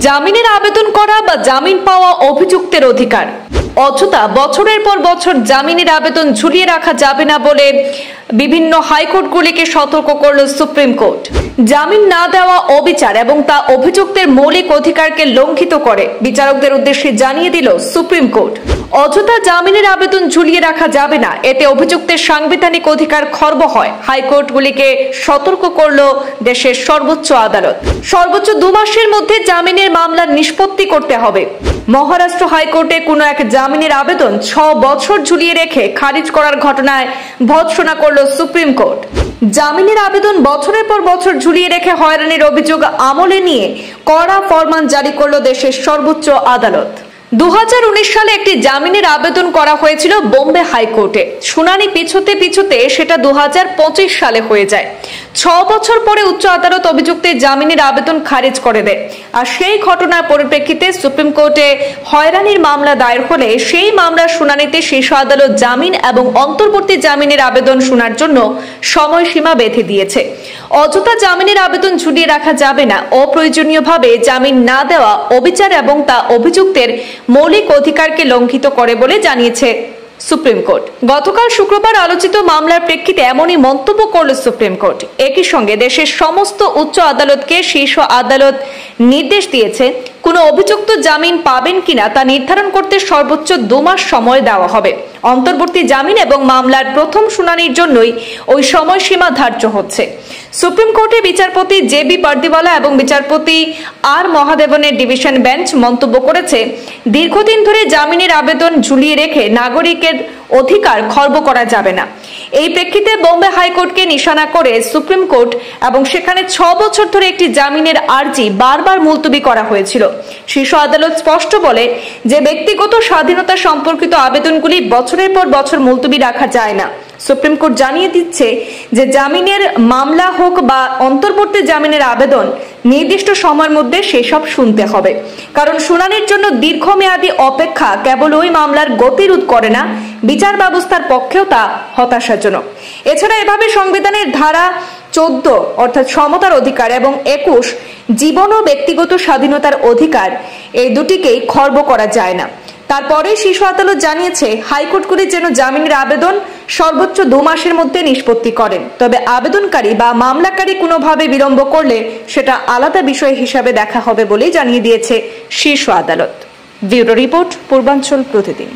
জামিনের আবেদন করা বা জামিন পাওয়া অভিযুক্তের অধিকার। অযথা বছরের পর বছর জামিনের আবেদন ঝুলিয়ে রাখা যাবে না বলে বিভিন্ন হাইকোর্টগুলিকে সতর্ক করল সুপ্রিম কোর্ট। জামিন না দেওয়া অবিচার এবং তা অভিযুক্তের মৌলিক অধিকারকে লঙ্ঘিত করে বিচারকদের উদ্দেশ্যে জানিয়ে দিল সুপ্রিম কোর্ট। অযথা জামিনের আবেদন ঝুলিয়ে রাখা যাবে না, এতে অভিযুক্তের সাংবিধানিক অধিকার খর্ব হয়। হাইকোর্টগুলিকে সতর্ক করল দেশের সর্বোচ্চ আদালত। সর্বোচ্চ 2 মাসের মধ্যে জামিনের মামলা নিষ্পত্তি করতে হবে। মহারাষ্ট্র হাইকোর্টে কোনো এক জামিনের আবেদন 6 বছর ঝুলিয়ে রেখে খারিজ করার ঘটনায় ভর্ৎসনা করল সুপ্রিম কোর্ট। জামিনের আবেদন বছরের পর বছর ঝুলিয়ে রেখে হয়রানির অভিযোগ আমলে নিয়ে কড়া ফরমান জারি করল দেশের সর্বোচ্চ আদালত। 2019 সালে একটি জামিনের আবেদন করা হয়েছিল বোম্বে হাইকোর্টে। শুনানি পিছুতে সেটা 2025 সালে হয়ে যায়। 6 বছর পরে উচ্চ আদালত অভিযুক্তের জামিনের আবেদন খারিজ করে দেয়। আর সেই ঘটনার পরিপ্রেক্ষিতে সুপ্রিম কোর্টে হয়রানির মামলা দায়ের হলে সেই মামলার শুনানিতে শীর্ষ আদালত জামিন এবং অন্তর্বর্তী জামিনের আবেদন শোনার জন্য সময়সীমা বেঁধে দিয়েছে। অযথা জামিনের আবেদন ঝুলিয়ে রাখা যাবে না। অপ্রয়োজনীয়ভাবে জামিন না দেওয়া অবিচার এবং তা অভিযুক্তের মৌলিক অধিকারকে লঙ্ঘিত করে বলে জানিয়েছে সুপ্রিম কোর্ট। গতকাল শুক্রবার আলোচিত মামলার প্রেক্ষিতে এমনই মন্তব্য করল সুপ্রিম কোর্ট। একই সঙ্গে দেশের সমস্ত উচ্চ আদালতকে শীর্ষ আদালত নির্দেশ দিয়েছে কোনো অভিযুক্ত জামিন পাবেন কিনা তা নির্ধারণ করতে সর্বোচ্চ 2 মাস সময় দেওয়া হবে। অন্তর্বর্তী জামিন এবং মামলার প্রথম শুনানির জন্যই ওই সময়সীমা ধার্য হচ্ছে। সুপ্রিম কোর্টে বিচারপতি জে.বি. পারদিওয়ালা এবং বিচারপতি আর মহাদেবনের ডিভিশন বেঞ্চ মন্তব্য করেছে, দীর্ঘদিন ধরে জামিনের আবেদন ঝুলিয়ে রেখে নাগরিকের অধিকার খর্ব করা যাবে না। এই প্রেক্ষিতে বোম্বে হাইকোর্টকে নিশানা করে সুপ্রিম কোর্ট এবং সেখানে 6 বছর ধরে একটি জামিনের আর্জি বারবার মুলতবি করা হয়েছিল। শীর্ষ আদালত স্পষ্ট বলে যে ব্যক্তিগত স্বাধীনতা সম্পর্কিত আবেদনগুলি বছরের পর বছর মুলতবি রাখা যায় না। সুপ্রিম কোর্ট জানিয়ে দিচ্ছে যে জামিনের মামলা হোক বা অন্তর্বর্তী জামিনের আবেদন নির্দিষ্ট সময়ের মধ্যে সেসব শুনতে হবে, কারণ শুনানির জন্য দীর্ঘমেয়াদী অপেক্ষা কেবল ওই মামলার গতিরোধ করে না, বিচার ব্যবস্থার পক্ষেও তা হতাশাজনক। এছাড়া এভাবে সংবিধানের ধারা 14 অর্থাৎ সমতার অধিকার এবং 21 জীবন ও ব্যক্তিগত স্বাধীনতার অধিকার, এই দুটিকেই খর্ব করা যায় না। তারপরে শীর্ষ আদালত জানিয়েছে হাইকোর্টগুলি যেন জামিনের আবেদন সর্বোচ্চ 2 মাসের মধ্যে নিষ্পত্তি করেন, তবে আবেদনকারী বা মামলাকারী কোনোভাবে বিলম্ব করলে সেটা আলাদা বিষয় হিসাবে দেখা হবে বলেই জানিয়ে দিয়েছে শীর্ষ আদালত। ব্যুরো রিপোর্ট, পূর্বাঞ্চল প্রতিদিন।